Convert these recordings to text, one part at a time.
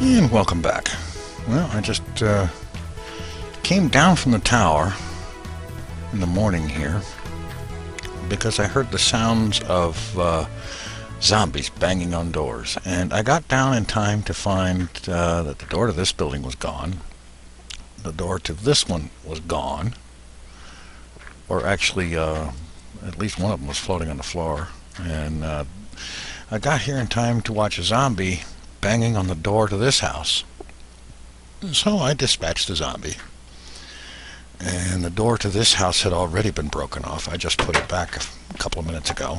And welcome back. Well, I just came down from the tower in the morning here because I heard the sounds of zombies banging on doors, and I got down in time to find that the door to this building was gone. The door to this one was gone, or actually at least one of them was floating on the floor, and I got here in time to watch a zombie banging on the door to this house. So I dispatched the zombie, and the door to this house had already been broken off. I just put it back a couple of minutes ago.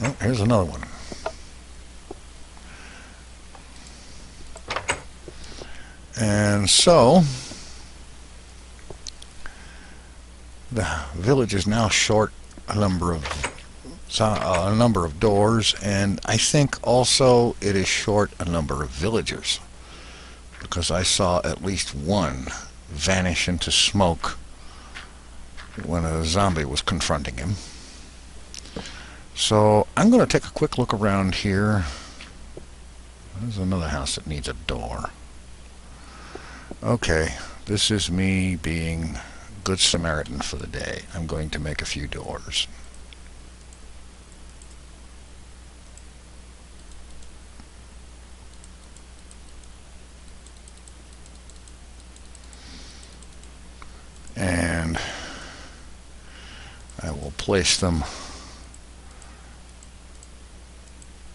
Oh, here's another one. And so the village is now short a number of doors, and I think also it is short a number of villagers, because I saw at least one vanish into smoke when a zombie was confronting him. So I'm going to take a quick look around here. There's another house that needs a door. Okay, this is me being Good Samaritan for the day. I'm going to make a few doors. And I will place them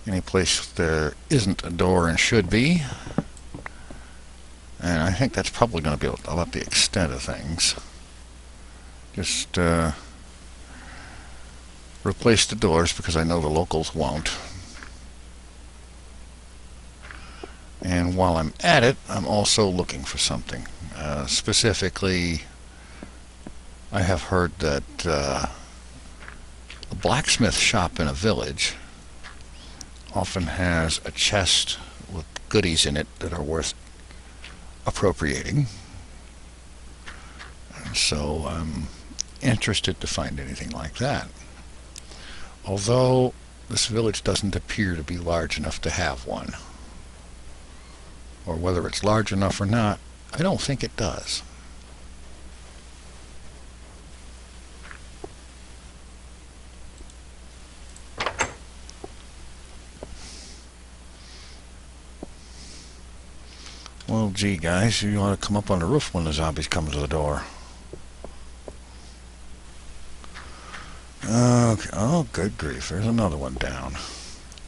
any place there isn't a door and should be. And I think that's probably going to be about the extent of things. Just replace the doors because I know the locals won't. And while I'm at it, I'm also looking for something. Specifically, I have heard that a blacksmith shop in a village often has a chest with goodies in it that are worth appropriating. And so I'm interested to find anything like that. Although this village doesn't appear to be large enough to have one. Or whether it's large enough or not, I don't think it does. Well, gee, guys, you ought to come up on the roof when the zombies come to the door. Okay. Oh, good grief. There's another one down.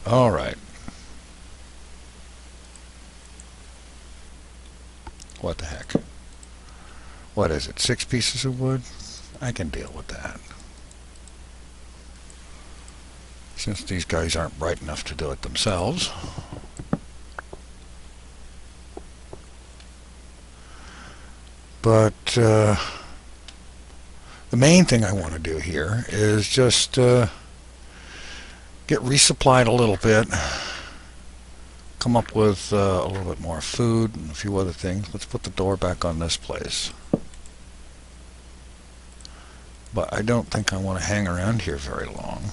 All right. What the heck? What is it, 6 pieces of wood? I can deal with that. Since these guys aren't bright enough to do it themselves. But the main thing I want to do here is just get resupplied a little bit, come up with a little bit more food and a few other things. Let's put the door back on this place. But I don't think I want to hang around here very long.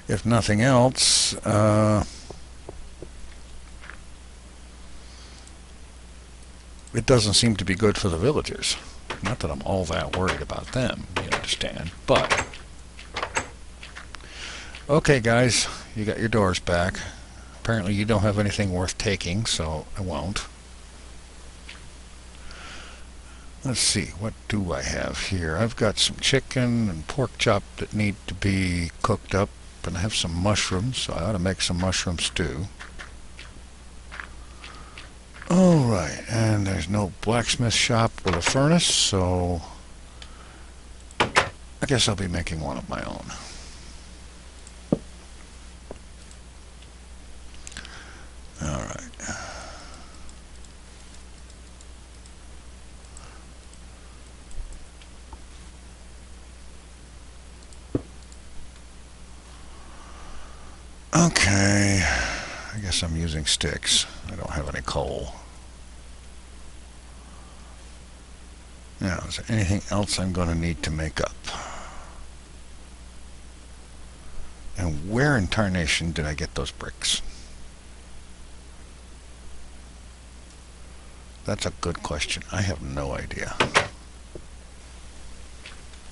If nothing else, it doesn't seem to be good for the villagers. Not that I'm all that worried about them, you understand. But, okay guys, you got your doors back. Apparently you don't have anything worth taking, so I won't. Let's see, what do I have here? I've got some chicken and pork chop that need to be cooked up. And I have some mushrooms, so I ought to make some mushroom stew. Alright, and there's no blacksmith shop with a furnace, so I guess I'll be making one of my own. Alright. Okay, I guess I'm using sticks. I don't have any coal. Now, is there anything else I'm going to need to make up? And where in tarnation did I get those bricks? That's a good question. I have no idea.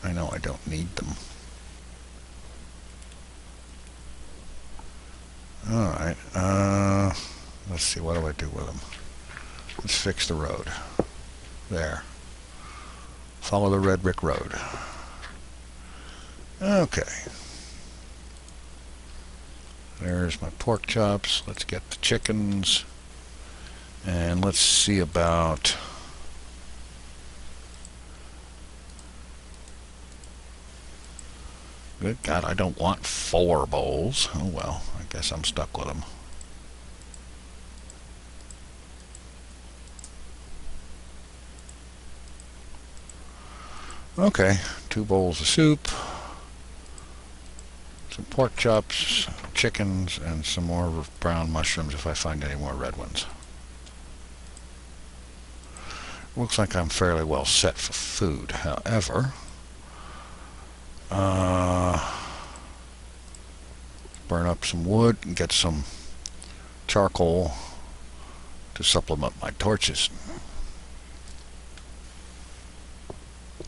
I know I don't need them. Alright, let's see, what do I do with them? Let's fix the road. There. Follow the red brick road. Okay. There's my pork chops. Let's get the chickens. And let's see about... Good God, I don't want 4 bowls. Oh well, I guess I'm stuck with them. Okay, 2 bowls of soup, some pork chops, chickens, and some more brown mushrooms if I find any more red ones. Looks like I'm fairly well set for food. However, burn up some wood and get some charcoal to supplement my torches.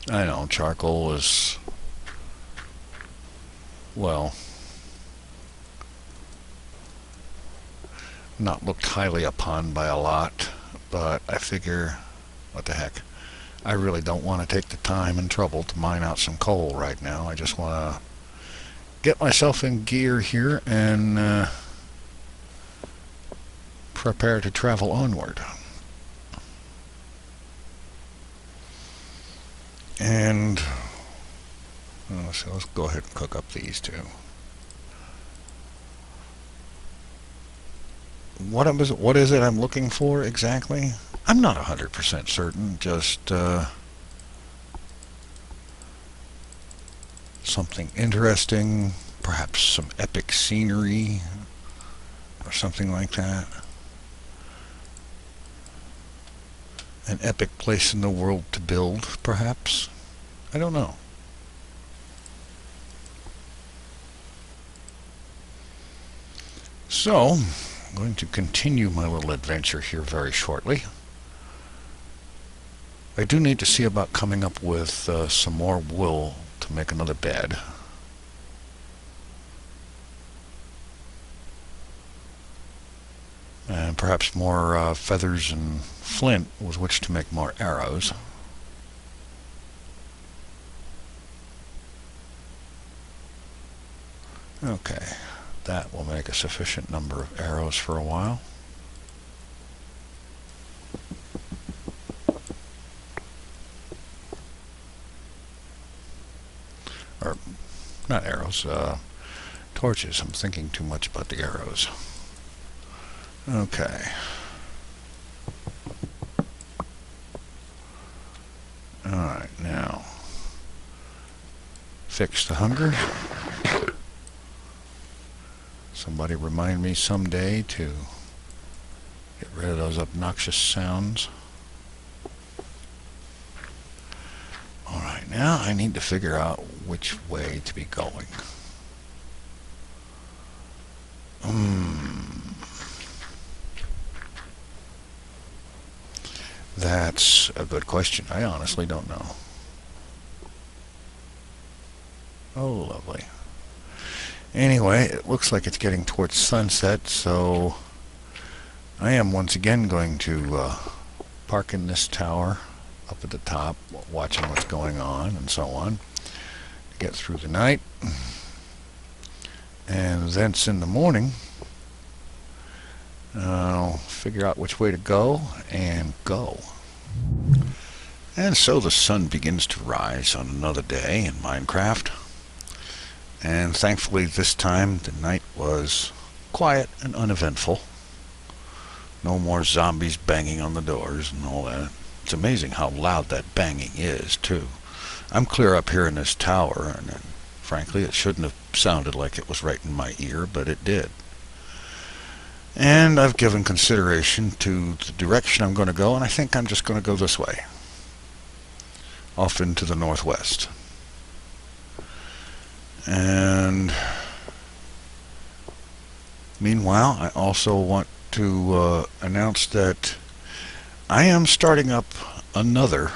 I know, charcoal is, well, not looked highly upon by a lot, but I figure, what the heck, I really don't want to take the time and trouble to mine out some coal right now. I just want to get myself in gear here and prepare to travel onward. And so let's go ahead and cook up these two. What is it I'm looking for exactly? I'm not 100% certain. Just something interesting, perhaps some epic scenery or something like that. An epic place in the world to build, perhaps? I don't know. So, I'm going to continue my little adventure here very shortly. I do need to see about coming up with some more wool to make another bed. And perhaps more feathers and flint with which to make more arrows. Okay, that will make a sufficient number of arrows for a while. Or, not arrows, torches. I'm thinking too much about the arrows. Okay. Alright, now fix the hunger. Somebody remind me someday to get rid of those obnoxious sounds. Alright, now I need to figure out which way to be going. That's a good question. I honestly don't know. Oh, lovely. Anyway, it looks like it's getting towards sunset, so I am once again going to park in this tower up at the top, watching what's going on and so on, to get through the night. And thence in the morning, I'll figure out which way to go and go. And so the sun begins to rise on another day in Minecraft. And thankfully this time the night was quiet and uneventful. No more zombies banging on the doors and all that. It's amazing how loud that banging is, too. I'm clear up here in this tower, and frankly it shouldn't have sounded like it was right in my ear, but it did. And I've given consideration to the direction I'm going to go, and I think I'm just going to go this way. off into the northwest. And meanwhile, I also want to announce that I am starting up another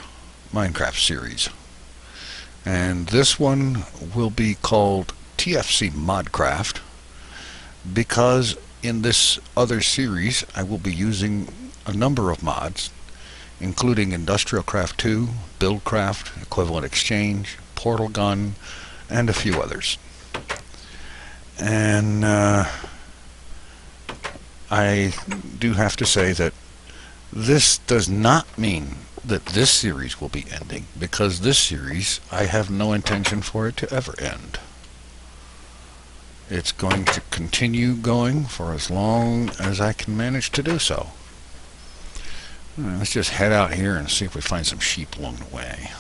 Minecraft series. And this one will be called TFC Modcraft, because in this other series I will be using a number of mods, including Industrial Craft 2, Buildcraft, Equivalent Exchange, Portal Gun, and a few others. And I do have to say that this does not mean that this series will be ending, because this series, I have no intention for it to ever end. It's going to continue going for as long as I can manage to do so. Let's just head out here and see if we find some sheep along the way.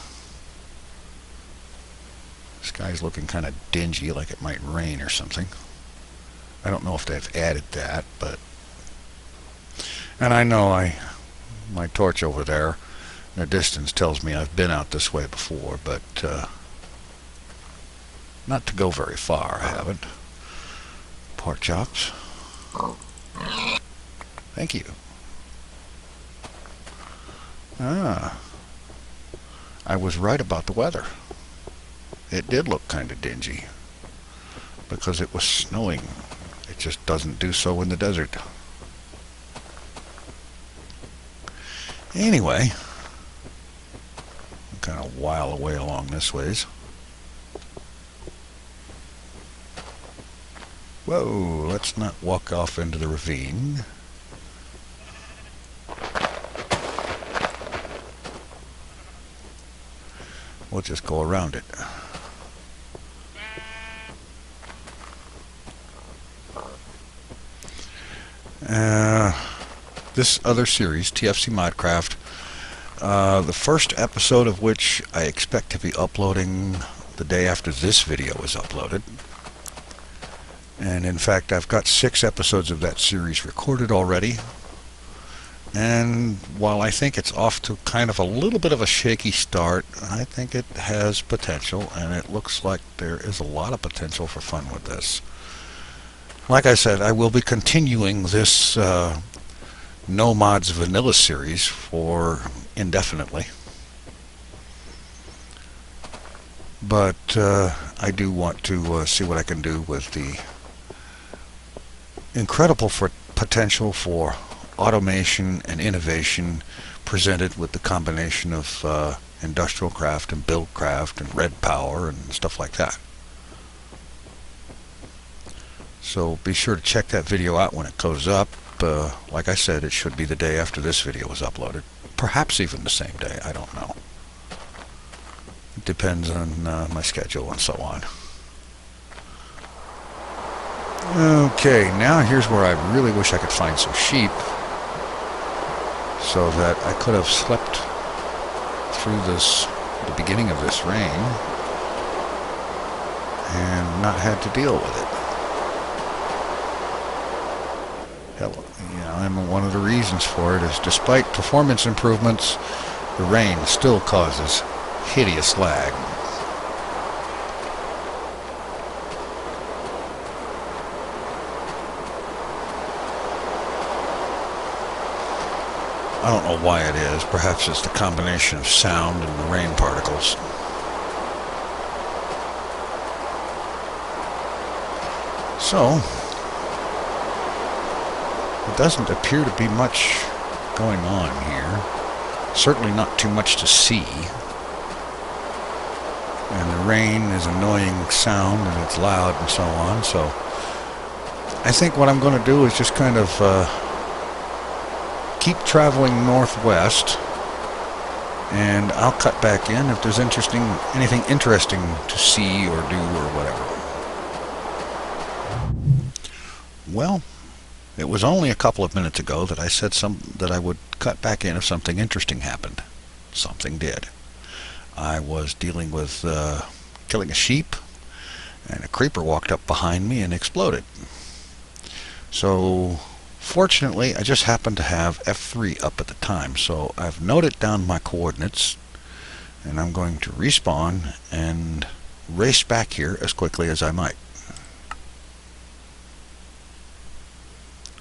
The sky's looking kind of dingy, like it might rain or something. I don't know if they've added that, but... And I know my torch over there in the distance tells me I've been out this way before, but not to go very far, I haven't. Pork chops. Thank you. I was right about the weather. It did look kind of dingy because it was snowing. It just doesn't do so in the desert. Anyway, I'm kind of a while away along this ways. Whoa, let's not walk off into the ravine. We'll just go around it. This other series, TFC Modcraft, the first episode of which I expect to be uploading the day after this video is uploaded. And in fact, I've got 6 episodes of that series recorded already. And while I think it's off to kind of a little bit of a shaky start, I think it has potential, and it looks like there is a lot of potential for fun with this. Like I said, I will be continuing this No Mods Vanilla series for indefinitely. But I do want to see what I can do with the incredible potential for automation and innovation presented with the combination of industrial craft and buildcraft and red power and stuff like that. So be sure to check that video out when it goes up. Like I said, it should be the day after this video was uploaded. Perhaps even the same day, I don't know. It depends on my schedule and so on. Okay, now here's where I really wish I could find some sheep, so that I could have slept through the beginning of this rain and not had to deal with it. Hell, and one of the reasons for it is, despite performance improvements, the rain still causes hideous lag. I don't know why it is. Perhaps it's the combination of sound and the rain particles. So, it doesn't appear to be much going on here. Certainly not too much to see. And the rain is annoying sound, and it's loud and so on. So, I think what I'm going to do is just kind of keep traveling northwest, and I'll cut back in if there's anything interesting to see or do or whatever. Well, it was only a couple of minutes ago that I said that I would cut back in if something interesting happened. Something did. I was dealing with killing a sheep, and a creeper walked up behind me and exploded. So fortunately, I just happened to have F3 up at the time, so I've noted down my coordinates, And I'm going to respawn and race back here as quickly as I might.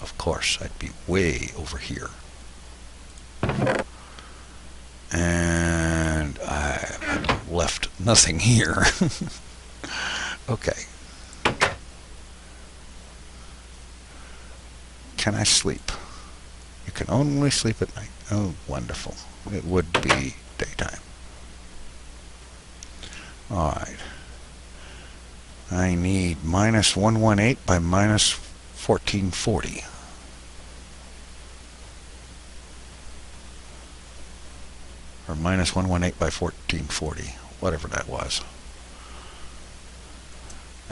Of course, I'd be way over here. And I left nothing here. Okay. Can I sleep? You can only sleep at night. Oh, wonderful. It would be daytime. Alright. I need minus 118 by minus 1440. Or minus 118 by 1440. Whatever that was.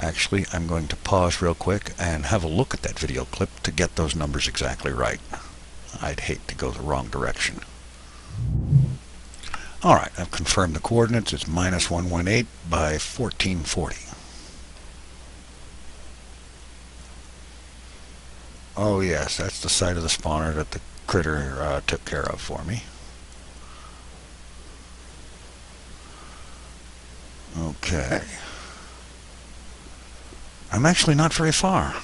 Actually, I'm going to pause real quick and have a look at that video clip to get those numbers exactly right. I'd hate to go the wrong direction. Alright, I've confirmed the coordinates. It's minus 118 by 1440. Oh yes, that's the side of the spawner that the critter took care of for me. Okay. I'm actually not very far,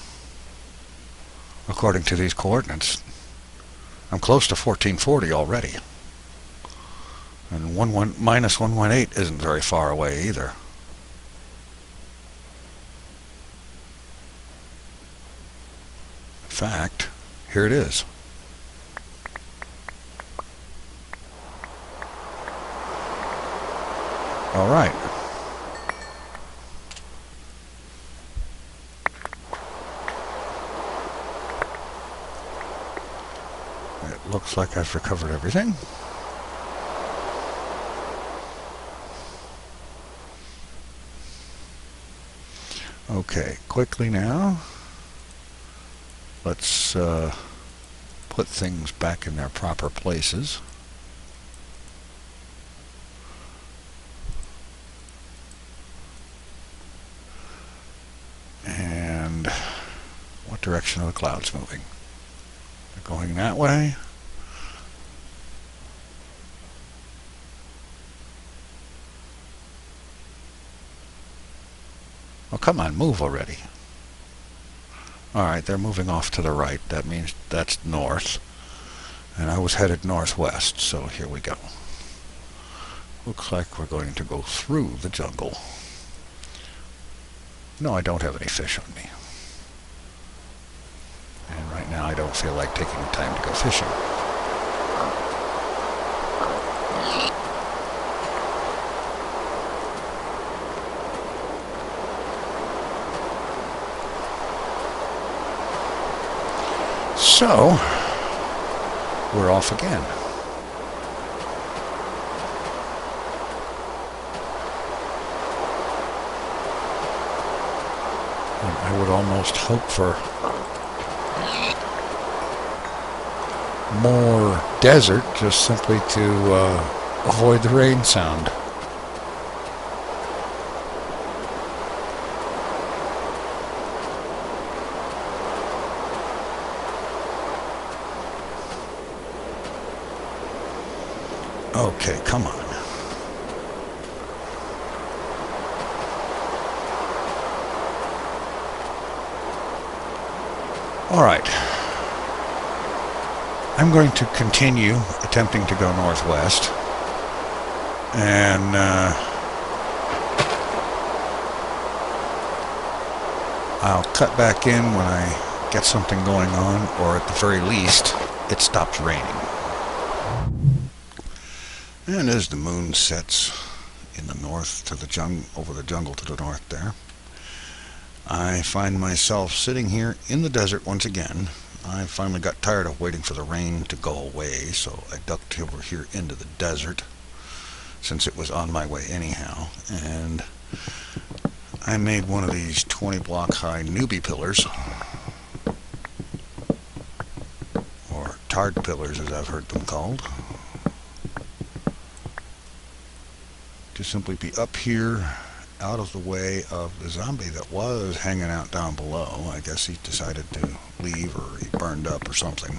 according to these coordinates. I'm close to 1440 already. And minus 118 isn't very far away either. In fact, here it is. All right. It looks like I've recovered everything. Okay, quickly now, let's put things back in their proper places. And what direction are the clouds moving? They're going that way. Oh, come on, move already. Alright, they're moving off to the right. That means that's north. And I was headed northwest, so here we go. Looks like we're going to go through the jungle. No, I don't have any fish on me. And right now I don't feel like taking the time to go fishing. So, we're off again. And I would almost hope for more desert, just simply to avoid the rain sound. Okay, come on. All right. I'm going to continue attempting to go northwest. And I'll cut back in when I get something going on, or at the very least, it stops raining. And as the moon sets in the north to the over the jungle to the north there, I find myself sitting here in the desert once again. I finally got tired of waiting for the rain to go away, so I ducked over here into the desert, since it was on my way anyhow, and I made one of these 20-block high newbie pillars, or targ pillars as I've heard them called, to simply be up here out of the way of the zombie that was hanging out down below. I guess he decided to leave, or he burned up or something,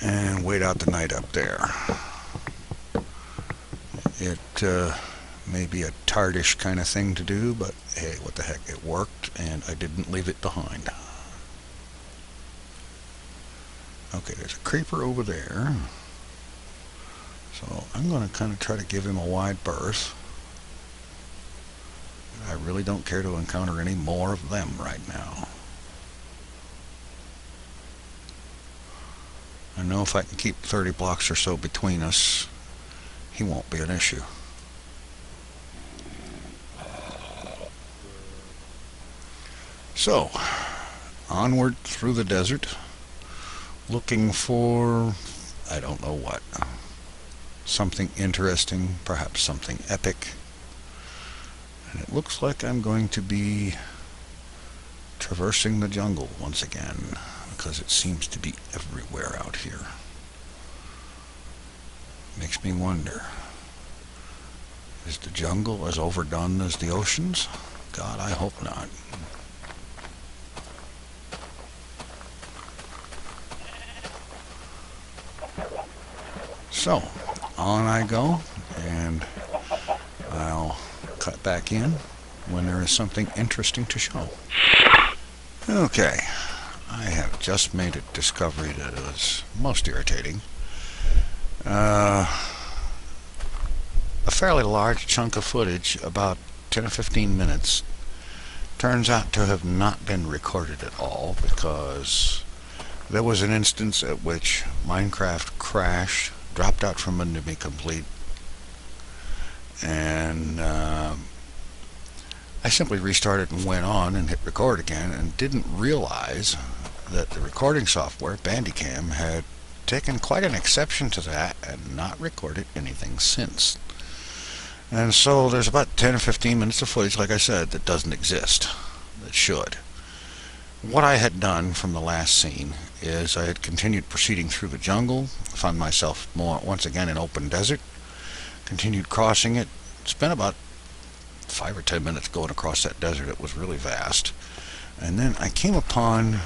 and wait out the night up there. It may be a tardish kind of thing to do, but hey, what the heck, it worked, and I didn't leave it behind. Okay, there's a creeper over there. So I'm going to kind of try to give him a wide berth. I really don't care to encounter any more of them right now. I know if I can keep 30 blocks or so between us, he won't be an issue. So, onward through the desert, looking for, I don't know what, something interesting, perhaps something epic. And it looks like I'm going to be traversing the jungle once again, because it seems to be everywhere out here. Makes me wonder, is the jungle as overdone as the oceans? God, I hope not. So, on I go, and I'll cut back in when there is something interesting to show. Okay, I have just made a discovery that is most irritating. A fairly large chunk of footage, about 10 or 15 minutes, turns out to have not been recorded at all, because there was an instance at which Minecraft crashed, dropped out from under me complete, and I simply restarted and went on and hit record again, and didn't realize that the recording software, Bandicam, had taken quite an exception to that and not recorded anything since. And so there's about 10 or 15 minutes of footage, like I said, that doesn't exist, that should. What I had done from the last scene is I had continued proceeding through the jungle, found myself once again in open desert, continued crossing it, spent about 5 or 10 minutes going across that desert. It was really vast. And then I came upon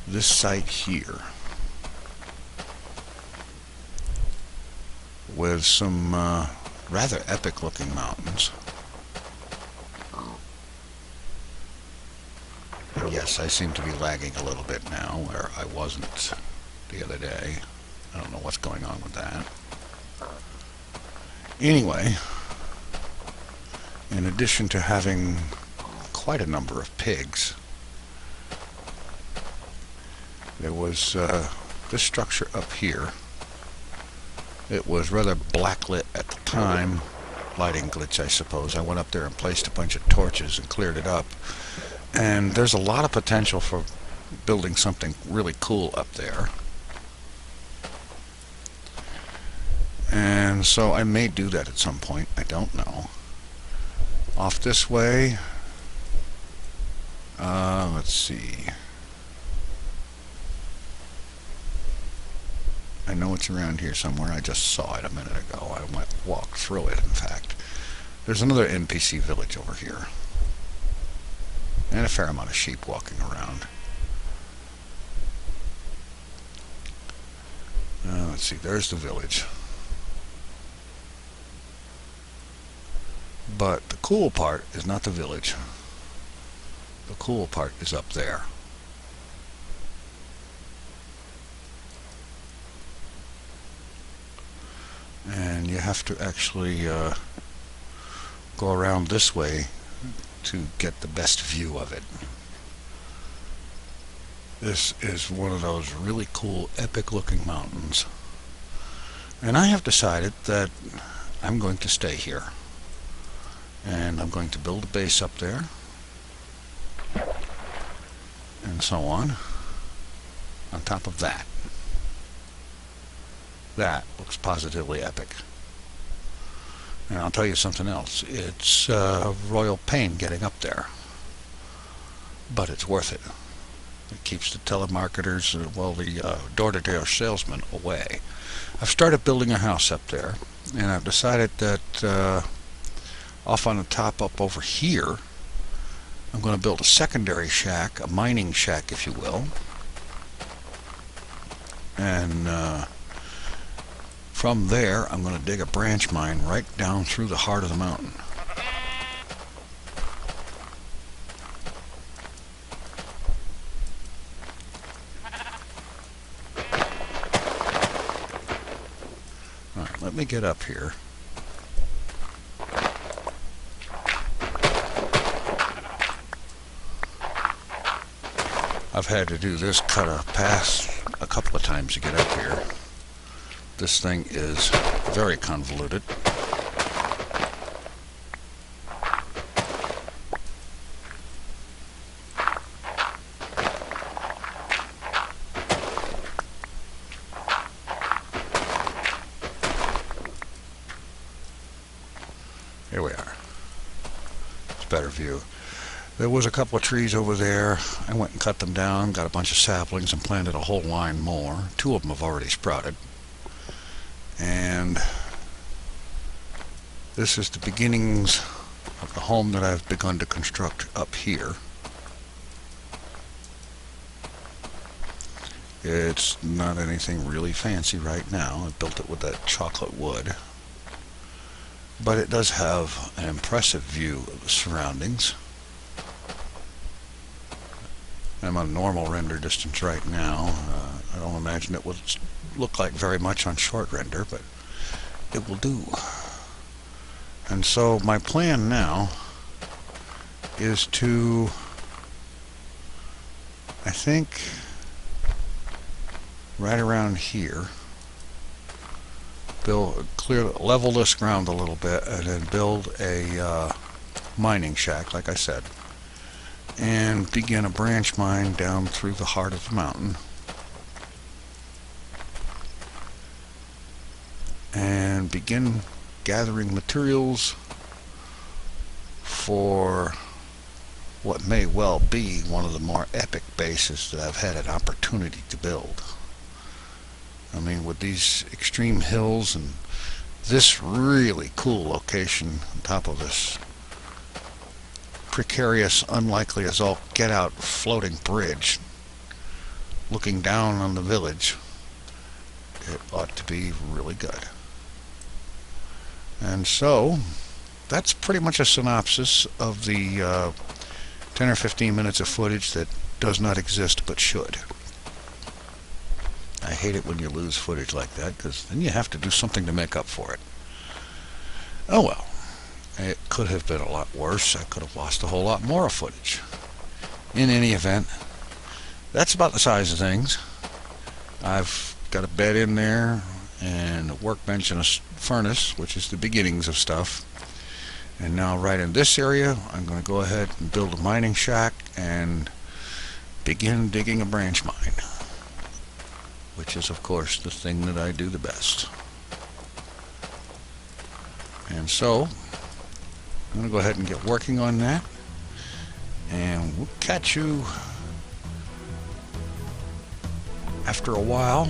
this site here with some rather epic looking mountains. Yes, I seem to be lagging a little bit now, where I wasn't the other day. I don't know what's going on with that. Anyway, in addition to having quite a number of pigs, there was this structure up here. It was rather blacklit at the time, lighting glitch I suppose. I went up there and placed a bunch of torches and cleared it up. And there's a lot of potential for building something really cool up there. And so I may do that at some point, I don't know. Off this way, let's see. I know it's around here somewhere. I just saw it a minute ago. I walked through it, in fact. There's another NPC village over here. And a fair amount of sheep walking around. Let's see, there's the village. But the cool part is not the village. The cool part is up there. And you have to actually go around this way to get the best view of it. This is one of those really cool, epic looking mountains. And I have decided that I'm going to stay here. And I'm going to build a base up there. And so on top of that. That looks positively epic. And I'll tell you something else. It's a royal pain getting up there. But it's worth it. It keeps the telemarketers, well, the door-to-door salesmen away. I've started building a house up there. And I've decided that off on the top up over here, I'm going to build a secondary shack, a mining shack, if you will. And from there, I'm going to dig a branch mine right down through the heart of the mountain. Alright, let me get up here. I've had to do this cut a path a couple of times to get up here. This thing is very convoluted. Here we are. It's a better view. There was a couple of trees over there. I went and cut them down, got a bunch of saplings, and planted a whole line more. 2 of them have already sprouted. And this is the beginnings of the home that I've begun to construct up here. It's not anything really fancy right now. I built it with that chocolate wood. But it does have an impressive view of the surroundings. I'm on normal render distance right now. I don't imagine it would look like very much on short render, but it will do. And so my plan now is to, I think, right around here, level this ground a little bit, and then build a mining shack, like I said, and begin a branch mine down through the heart of the mountain, and begin gathering materials for what may well be one of the more epic bases that I've had an opportunity to build. I mean, with these extreme hills and this really cool location on top of this precarious, unlikely as all get out floating bridge looking down on the village, it ought to be really good. And so that's pretty much a synopsis of the 10 or 15 minutes of footage that does not exist but should. I hate it when you lose footage like that, because then you have to do something to make up for it. Oh well. It could have been a lot worse. I could have lost a whole lot more footage. In any event, that's about the size of things. I've got a bed in there and a workbench and a furnace, which is the beginnings of stuff. And now right in this area, I'm going to go ahead and build a mining shack and begin digging a branch mine, which is of course the thing that I do the best. And so I'm going to go ahead and get working on that, and we'll catch you after a while.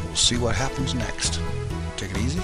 We'll see what happens next. Take it easy.